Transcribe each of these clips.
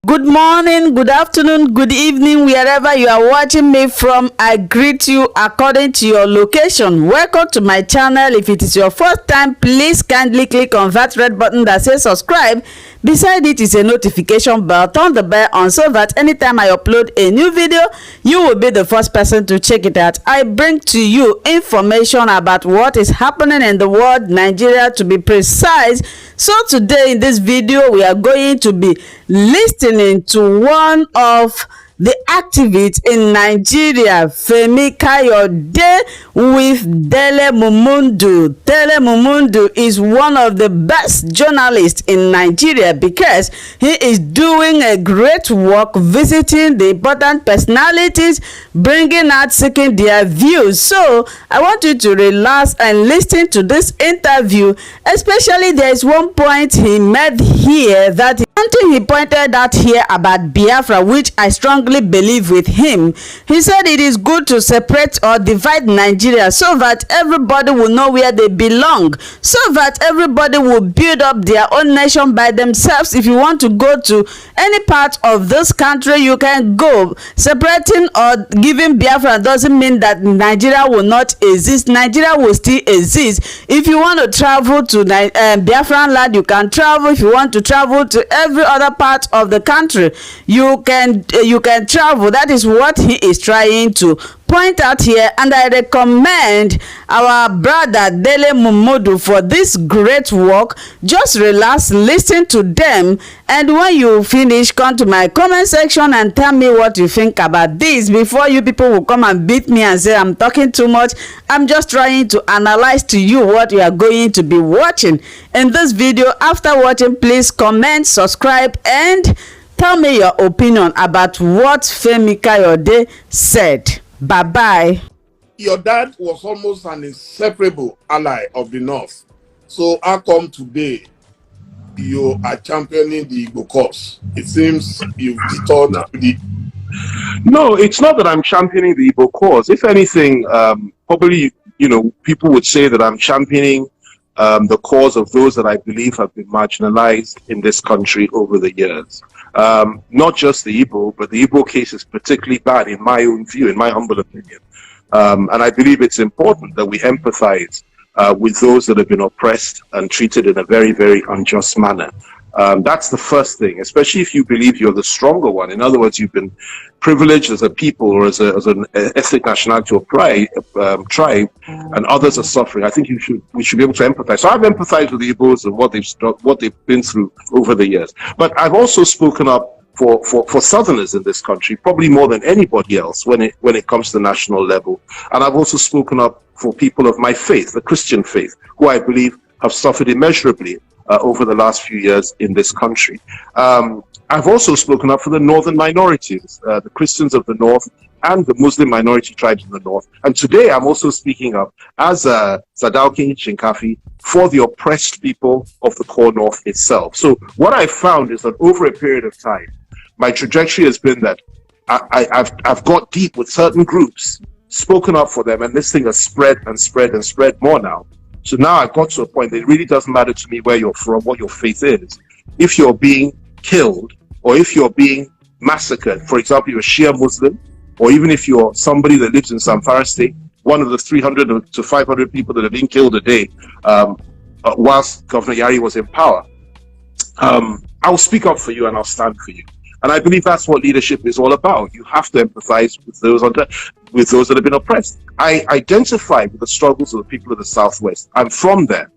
Good morning, good afternoon, good evening, wherever you are watching me from. I greet you according to your location. Welcome to my channel. If it is your first time, please kindly click on that red button that says subscribe. Beside it is a notification bell. Turn the bell on so that anytime I upload a new video, you will be the first person to check it out. I bring to you information about what is happening in the world, Nigeria to be precise. So today in this video, we are going to be listening to one of the activists in Nigeria, Femi Kayode, with Delemomodu. Delemomodu is one of the best journalists in Nigeria because he is doing a great work visiting the important personalities, bringing out, seeking their views. So I want you to relax and listen to this interview. Especially there is one point he made here that something he pointed out here about Biafra, which I strongly believe with him. He said it is good to separate or divide Nigeria so that everybody will know where they belong, so that everybody will build up their own nation by themselves. If you want to go to any part of this country, you can go. Separating or giving Biafra doesn't mean that Nigeria will not exist. Nigeria will still exist. If you want to travel to Biafran land, you can travel. If you want to travel to every other part of the country, you can travel. That is what he is trying to point out here, and I recommend our brother Delemomodu for this great work. Just relax, listen to them, and when you finish, come to my comment section and tell me what you think about this before you people will come and beat me and say I'm talking too much. I'm just trying to analyze to you what you are going to be watching in this video. After watching, please comment, subscribe, and tell me your opinion about what Femi Kayode said. Bye-bye. Your dad was almost an inseparable ally of the North. So how come today you are championing the Igbo cause? It seems you've detoured the... No, it's not that I'm championing the Igbo cause. If anything, probably, people would say that I'm championing the cause of those that I believe have been marginalized in this country over the years. Not just the Igbo, but the Igbo case is particularly bad in my own view, in my humble opinion. And I believe it's important that we empathize with those that have been oppressed and treated in a very, very unjust manner. That's the first thing, especially if you believe you're the stronger one. In other words, you've been privileged as a people or as an ethnic nationality or tribe, and others are suffering. I think we should be able to empathize. So I've empathized with the Igbos and what they've been through over the years. But I've also spoken up for Southerners in this country, probably more than anybody else when it comes to the national level. And I've also spoken up for people of my faith, the Christian faith, who I believe have suffered immeasurably over the last few years in this country. I've also spoken up for the northern minorities, the Christians of the North and the Muslim minority tribes in the North. And today I'm also speaking up as SH0CK for the oppressed people of the core North itself. So what I found is that over a period of time, my trajectory has been that I've got deep with certain groups, spoken up for them, and this thing has spread and spread and spread more now. So now I've got to a point that it really doesn't matter to me where you're from, what your faith is. If you're being killed or if you're being massacred, for example, you're a Shia Muslim, or even if you're somebody that lives in Zamfara State, one of the 300 to 500 people that are being killed a day whilst Governor Yari was in power, I'll speak up for you and I'll stand for you. And I believe that's what leadership is all about. You have to empathize with those that have been oppressed. I identify with the struggles of the people of the Southwest. I'm from there.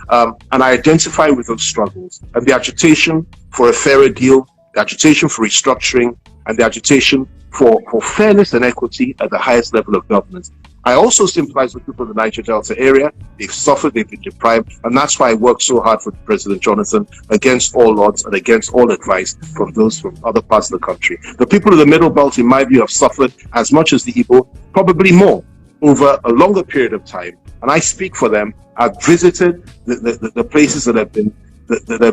And I identify with those struggles and the agitation for a fairer deal, the agitation for restructuring, and the agitation for fairness and equity at the highest level of governance. I also sympathize with people in the Niger Delta area. They've suffered, they've been deprived, and that's why I work so hard for President Jonathan against all odds and against all advice from those from other parts of the country. The people of the Middle Belt, in my view, have suffered as much as the Igbo, probably more, over a longer period of time. And I speak for them. I've visited the places that have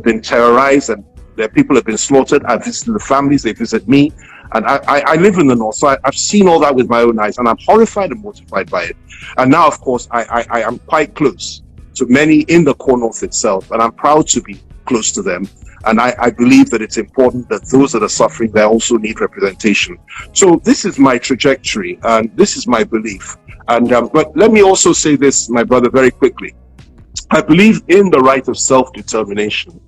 been terrorized and their people have been slaughtered. I've visited the families, they visit me. And I live in the North, so I've seen all that with my own eyes, and I'm horrified and mortified by it. And now, of course, I am quite close to many in the core North itself, and I'm proud to be close to them. And I believe that it's important that those that are suffering, they also need representation. So this is my trajectory, and this is my belief. And but let me also say this, my brother, very quickly. I believe in the right of self-determination.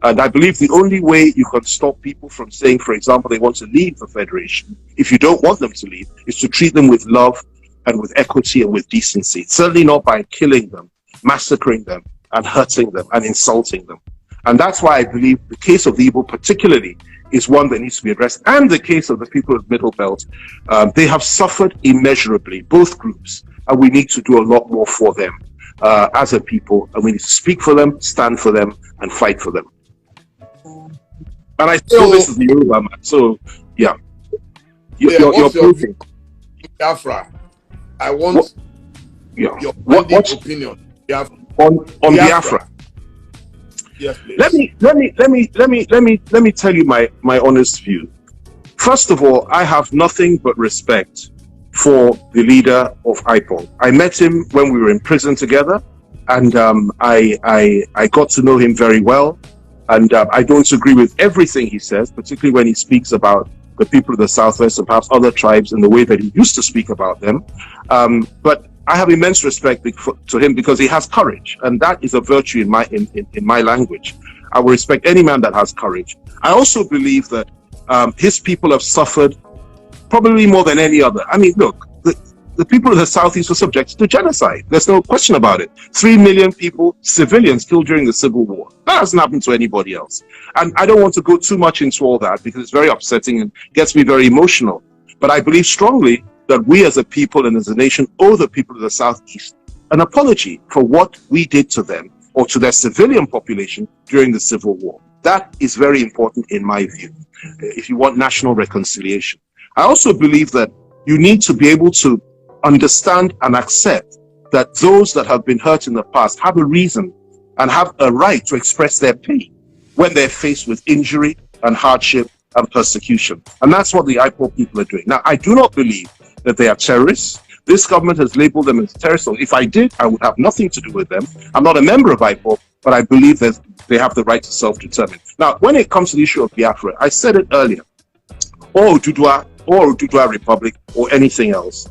And I believe the only way you can stop people from saying, for example, they want to leave the Federation, if you don't want them to leave, is to treat them with love and with equity and with decency. Certainly not by killing them, massacring them, and hurting them, and insulting them. And that's why I believe the case of the Igbo particularly is one that needs to be addressed. And the case of the people of Middle Belt, they have suffered immeasurably, both groups, and we need to do a lot more for them as a people, and we need to speak for them, stand for them, and fight for them. And I feel this is the Yoruba man, so yeah. What's your view, Biafra? I want your opinion. Biafra. On Biafra. Yes, please. Let me tell you my honest view. First of all, I have nothing but respect for the leader of IPOB. I met him when we were in prison together, and I got to know him very well. And I don't agree with everything he says, particularly when he speaks about the people of the Southwest and perhaps other tribes in the way that he used to speak about them. But I have immense respect to him because he has courage, and that is a virtue in my language. I will respect any man that has courage. I also believe that his people have suffered probably more than any other. I mean, look, the people of the Southeast were subjected to genocide. There's no question about it. 3 million people, civilians, killed during the Civil War. That hasn't happened to anybody else. And I don't want to go too much into all that because it's very upsetting and gets me very emotional. But I believe strongly that we as a people and as a nation owe the people of the Southeast an apology for what we did to them or to their civilian population during the Civil War. That is very important in my view, if you want national reconciliation. I also believe that you need to be able to understand and accept that those that have been hurt in the past have a reason and have a right to express their pain when they're faced with injury and hardship and persecution. And that's what the IPOB people are doing. Now, I do not believe that they are terrorists. This government has labeled them as terrorists. So if I did, I would have nothing to do with them. I'm not a member of IPOB, but I believe that they have the right to self-determine. Now, when it comes to the issue of Biafra, I said it earlier, or Ududua Republic, or anything else.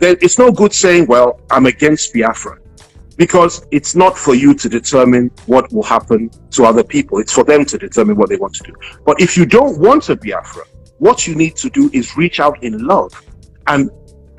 It's no good saying, well, I'm against Biafra, because it's not for you to determine what will happen to other people. It's for them to determine what they want to do. But if you don't want a Biafra, what you need to do is reach out in love and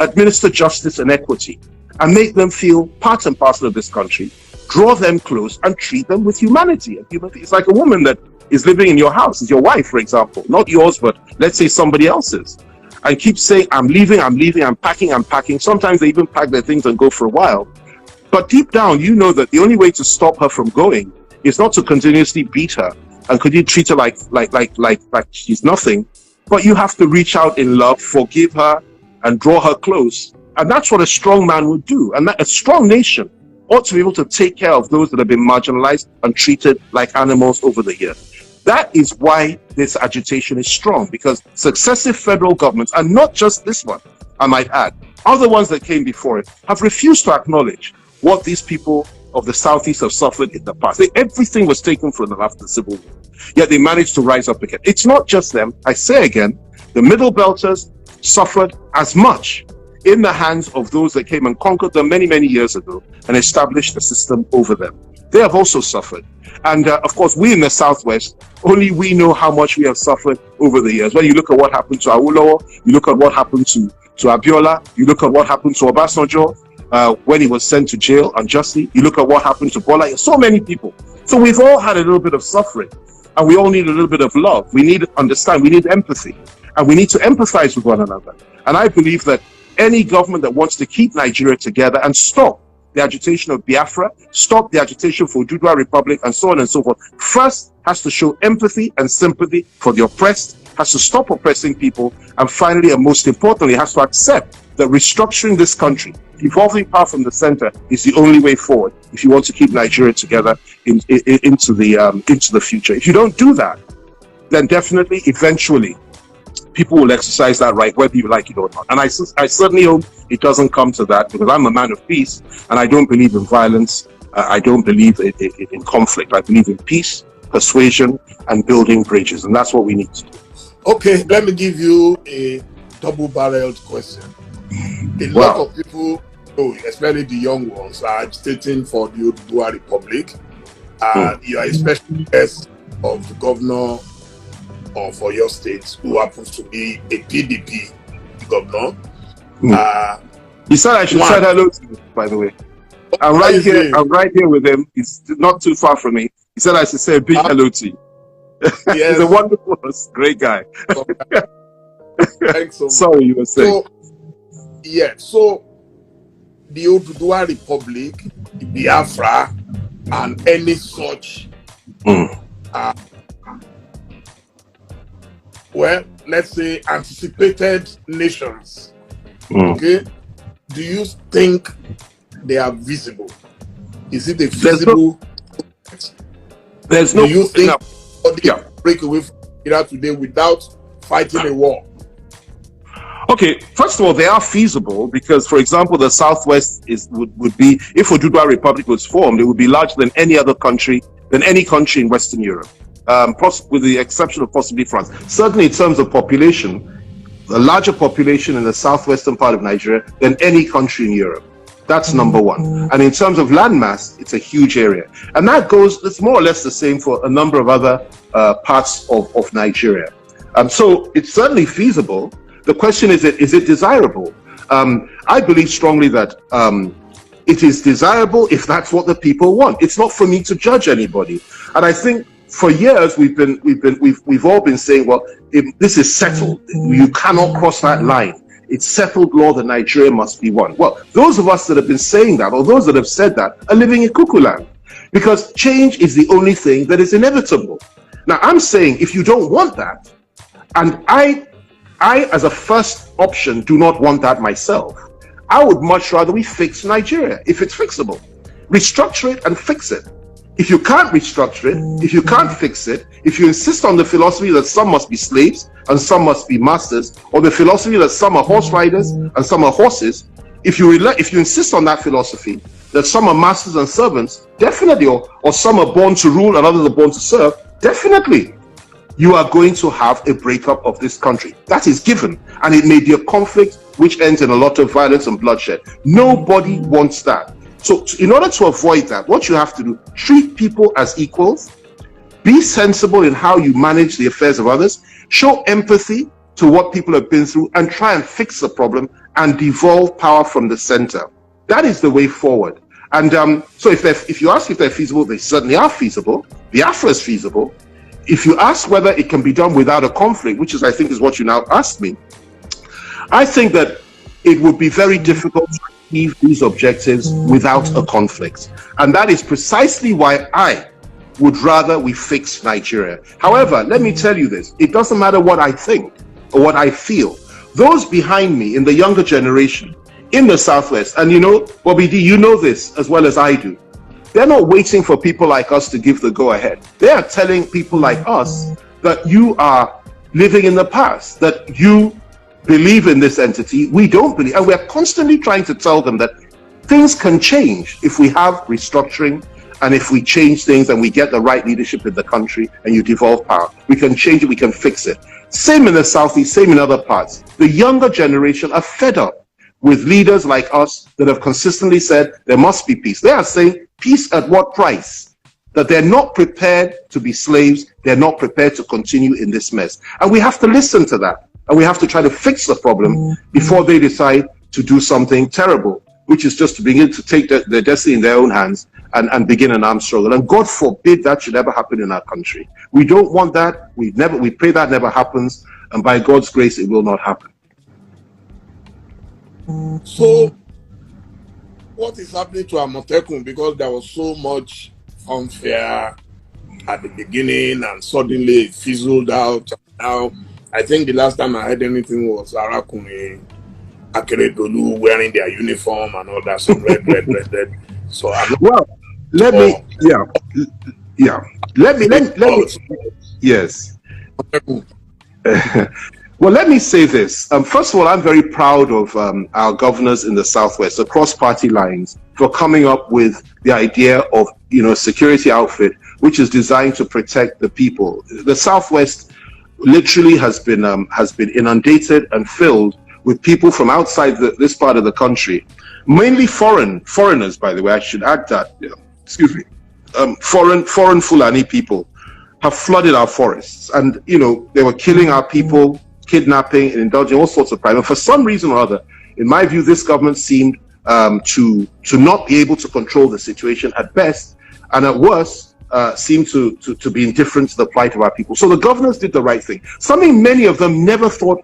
administer justice and equity and make them feel part and parcel of this country, draw them close and treat them with humanity. It's like a woman that is living in your house, is your wife, for example, not yours, but let's say somebody else's. And keep saying, I'm leaving, I'm packing. Sometimes they even pack their things and go for a while. But deep down, you know that the only way to stop her from going is not to continuously beat her and continue to treat her like she's nothing. But you have to reach out in love, forgive her, and draw her close. And that's what a strong man would do. And that a strong nation ought to be able to take care of those that have been marginalized and treated like animals over the years. That is why this agitation is strong, because successive federal governments, and not just this one, I might add, other ones that came before it, have refused to acknowledge what these people of the Southeast have suffered in the past. Everything was taken from them after the Civil War, yet they managed to rise up again. It's not just them. I say again, the Middle Belters suffered as much in the hands of those that came and conquered them many, many years ago and established a system over them. They have also suffered. And of course, we in the Southwest, only we know how much we have suffered over the years. When you look at what happened to Awolowo, you look at what happened to Abiola, you look at what happened to Obasanjo when he was sent to jail unjustly, you look at what happened to Bola, so many people. So we've all had a little bit of suffering, and we all need a little bit of love. We need to understand, we need empathy, and we need to empathize with one another. And I believe that any government that wants to keep Nigeria together and stop the agitation of Biafra, stop the agitation for Ududua Republic, and so on and so forth, first has to show empathy and sympathy for the oppressed, has to stop oppressing people, and finally, and most importantly, has to accept that restructuring this country, evolving power from the center, is the only way forward if you want to keep Nigeria together into the future. If you don't do that, then definitely, eventually, people will exercise that right, whether you like it or not. And I certainly hope it doesn't come to that, because I'm a man of peace, and I don't believe in violence. I don't believe in conflict. I believe in peace, persuasion, and building bridges. And that's what we need to do. Okay, let me give you a double-barreled question. A lot of people, especially the young ones, are agitating for the Buhari Republic. You are a special guest of the governor for your state, who happens to be a PDP governor. He said I should say hello to you, by the way. I'm right here. I'm right here with him. He's not too far from me. He said I should say a big hello to you. Yes. He's a wonderful, great guy. Thanks so much. Sorry, you were saying. So the Oduduwa Republic, the Biafra, and any such, well, let's say anticipated nations. Okay, do you think they are visible? Is it a feasible? There's no. Do you think break away from Iraq today without fighting a war? Okay, first of all, they are feasible because, for example, the Southwest would be, if Oduduwa Republic was formed, it would be larger than any other country, than any country in Western Europe, with the exception of possibly France. Certainly in terms of population, a larger population in the southwestern part of Nigeria than any country in Europe. That's number one. And in terms of landmass, it's a huge area. And that goes, it's more or less the same for a number of other parts of Nigeria. So it's certainly feasible. The question is it desirable? I believe strongly that it is desirable if that's what the people want. It's not for me to judge anybody. And I think for years we've all been saying, well, if this is settled, you cannot cross that line. It's settled law that Nigeria must be one. Well, those of us that have been saying that, or those that have said that, are living in cuckoo land, because change is the only thing that is inevitable. Now, I'm saying if you don't want that, and I as a first option do not want that myself, I would much rather we fix Nigeria if it's fixable. Restructure it and fix it. If you can't restructure it, if you can't fix it, if you insist on the philosophy that some must be slaves and some must be masters, or the philosophy that some are horse riders and some are horses, if you insist on that philosophy that some are masters and servants, definitely, or some are born to rule and others are born to serve, definitely, you are going to have a breakup of this country. That is given, and it may be a conflict which ends in a lot of violence and bloodshed. Nobody wants that. So in order to avoid that, what you have to do, treat people as equals, be sensible in how you manage the affairs of others, show empathy to what people have been through, and try and fix the problem and devolve power from the center. That is the way forward. And so if you ask if they're feasible, they certainly are feasible. Biafra is feasible. If you ask whether it can be done without a conflict, which is, I think, is what you now asked me, I think that it would be very difficult to achieve these objectives without a conflict. And that is precisely why I would rather we fix Nigeria. However, let me tell you this, it doesn't matter what I think or what I feel. Those behind me in the younger generation, in the Southwest, and you know, Bobby D, you know this as well as I do, they're not waiting for people like us to give the go-ahead. They are telling people like us that you are living in the past, that you believe in this entity, we don't believe, and we're constantly trying to tell them that things can change if we have restructuring, and if we change things and we get the right leadership in the country and you devolve power, we can change it, we can fix it. Same in the Southeast, same in other parts. The younger generation are fed up with leaders like us that have consistently said there must be peace. They are saying peace at what price? That they're not prepared to be slaves, they're not prepared to continue in this mess. And we have to listen to that. And we have to try to fix the problem before they decide to do something terrible, which is just to begin to take their destiny in their own hands and begin an armed struggle. And God forbid that should ever happen in our country. We don't want that. We pray that never happens. And by God's grace, it will not happen. So, what is happening to Amotekun? Because there was so much fanfare at the beginning and suddenly it fizzled out. Now, I think the last time I heard anything was Arakuni Akeredolu wearing their uniform and all that, some red. So let me yes. Well, let me say this. First of all, I'm very proud of our governors in the Southwest across party lines for coming up with the idea of, security outfit which is designed to protect the people. The Southwest literally has been inundated and filled with people from outside this part of the country, mainly foreigners, by the way, I should add that, excuse me, foreign Fulani people have flooded our forests, and they were killing our people, kidnapping and indulging all sorts of crime. And for some reason or other, in my view, this government seemed to not be able to control the situation at best, and at worst seemed to be indifferent to the plight of our people. So the governors did the right thing, something many of them never thought.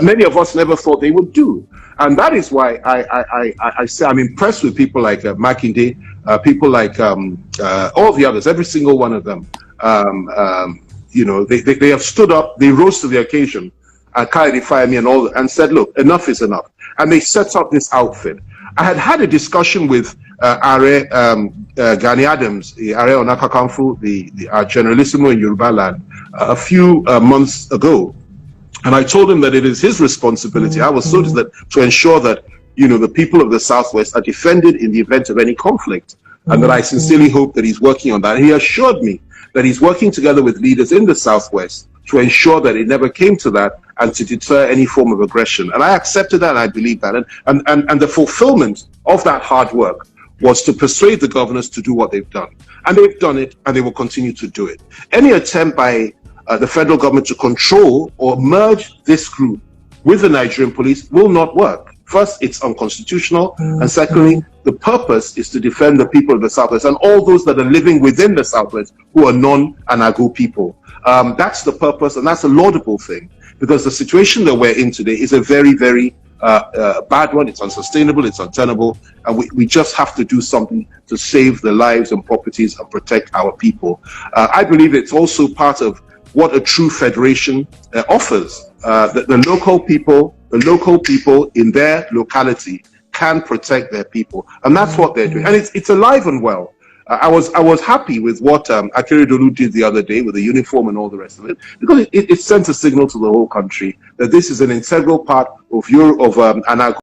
Many of us never thought they would do, and that is why I say I'm impressed with people like Makinde, people like all the others, every single one of them. They have stood up, they rose to the occasion, Kayode Fayemi and all, and said, look, enough is enough, and they set up this outfit. I had a discussion with Are Gani Adams, Are Onakakanfu, our generalissimo in Yoruba land, a few months ago. And I told him that it is his responsibility. I was told that to ensure that, the people of the Southwest are defended in the event of any conflict. And that I sincerely hope that he's working on that. And he assured me that he's working together with leaders in the Southwest to ensure that it never came to that and to deter any form of aggression. And I accepted that and I believe that. And the fulfillment of that hard work was to persuade the governors to do what they've done. And they've done it, and they will continue to do it. Any attempt by the federal government to control or merge this group with the Nigerian police will not work. First, it's unconstitutional, and secondly, the purpose is to defend the people of the Southwest and all those that are living within the Southwest who are non-Anago people. That's the purpose, and that's a laudable thing, because the situation that we're in today is a very, very bad one. It's unsustainable, it's untenable, and we just have to do something to save the lives and properties and protect our people. I believe it's also part of what a true federation offers. The local people in their locality can protect their people, and that's what they're doing. And it's alive and well. I was happy with what Akeredolu did the other day with the uniform and all the rest of it, because it sent a signal to the whole country that this is an integral part of Anago.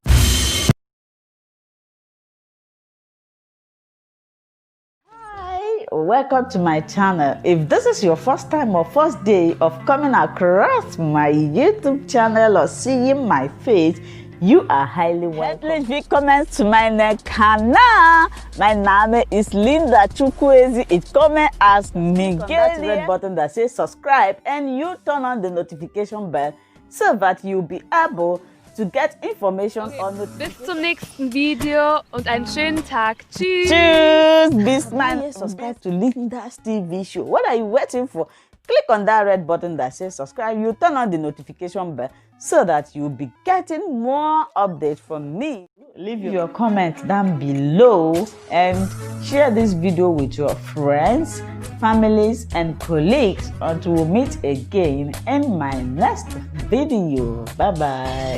Welcome to my channel. If this is your first time or first day of coming across my YouTube channel or seeing my face, you are highly welcome. Please willkommen to my canal. My name is Linda Chukwuezi. It's coming as Miguel. That red button that says subscribe, and you turn on the notification bell so that you'll be able to get information on notifications. Bis zum nächsten Video und einen schönen Tag. Tschüss. Tschüss. Bis man subscribe to Linda's TV show. What are you waiting for? Click on that red button that says subscribe. You turn on the notification bell so that you'll be getting more updates from me. Leave your comments down below and share this video with your friends, families, and colleagues until we meet again in my next video. Bye bye.